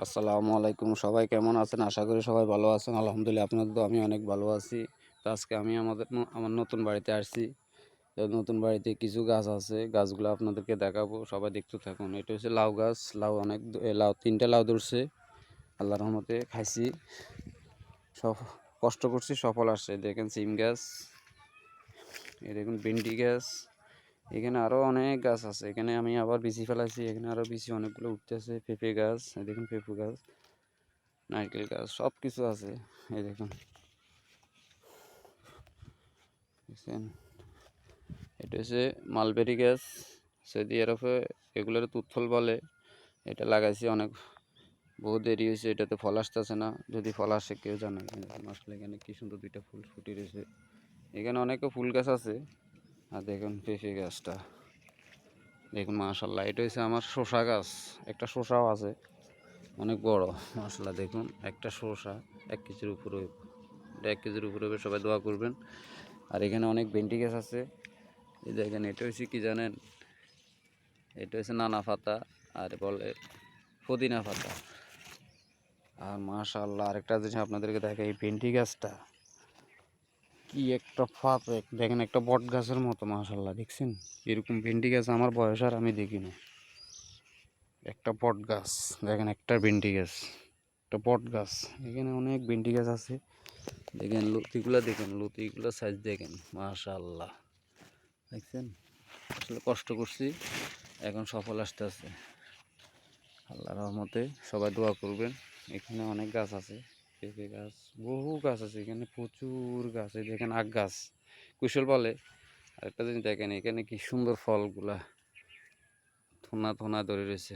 আসসালামু আলাইকুম। সবাই কেমন আছেন? আশা করি সবাই ভালো আছেন। আলহামদুলিল্লাহ আপনাদের তো আমি অনেক ভালো আছি। তো আজকে আমি আমার নতুন বাড়িতে আসছি। তো নতুন বাড়িতে কিছু গাছ আছে। গাছগুলো আপনাদেরকে দেখাবো। সবাই দেখতে থাকুন। এটা হচ্ছে লাউ গাছ। লাউ অনেক লাউ ৩টা লাউ ধরছে। আল্লাহর রহমতে খাইছি। সব কষ্ট করছি, সফল আসছে। দেখেন সিম গাছ, এই দেখুন ভেন্ডি গাছ। এখানে আরও অনেক গাছ আছে। এখানে আমি আবার বিচি ফেলাইছি। এখানে আরও বিচি অনেকগুলো উঠতেছে। পেঁপে গাছ, এই দেখুন পেঁপে গাছ, নারকেল গাছ, সব কিছু আছে। এই দেখুন, দেখছেন? এটা হচ্ছে মালবেরি গাছ। সৌদি আরবে এগুলোর তুতফল বলে। এটা লাগাইছি অনেক, বহু দেরি হয়েছে, এটাতে ফল আসতেছে না। যদি ফল আসে কেউ জানে। আসলে এখানে কি সুন্দর দুইটা ফুল ফুটে রয়েছে। এখানে অনেকও ফুল গাছ আছে। আর দেখুন পেঁপে গাছটা, দেখুন মাশাল্লাহ। এটা হচ্ছে আমার শসা গাছ। একটা শসাও আছে, অনেক বড় মাশাল্লাহ। দেখুন একটা শসা 1 কেজির উপরে, এটা 1 কেজির উপরে হবে। সবাই দোয়া করবেন। আর এখানে অনেক ভেন্ডি গাছ আছে। এই দেখেন, এটা হচ্ছে কি জানেন? এটা হচ্ছে নানা পাতা, আর বলে পুদিনা পাতা। আর মাশাআল্লাহ, আরেকটা জিনিস আপনাদেরকে দেখাই, এই ভেন্ডি গাছটা কি একটা ফাঁপে, দেখেন একটা বট গাছের মতো। মাশাআল্লাহ, দেখছেন? এরকম ভেন্ডি গাছ আমার বয়স আর আমি দেখিনি। একটা বট গাছ, দেখেন একটা ভেন্ডি গাছ, একটা বট গাছ। এখানে অনেক ভেন্ডি গাছ আছে। দেখেন লতিগুলা, দেখেন লতিগুলা সাইজ দেখেন। মাশাআল্লাহ, দেখছেন? আসলে কষ্ট করছি, এখন সফল আসতেছে আল্লাহর রহমতে। সবাই দোয়া করবেন। এখানে অনেক গাছ আছে, পেঁপে গাছ, বহু গাছ আছে এখানে, প্রচুর গাছ। এই দেখেন আখ গাছ, কুশল বলে। আরেকটা জিনিস দেখেন, এখানে কি সুন্দর ফলগুলা থোনা থোনা ধরে রয়েছে।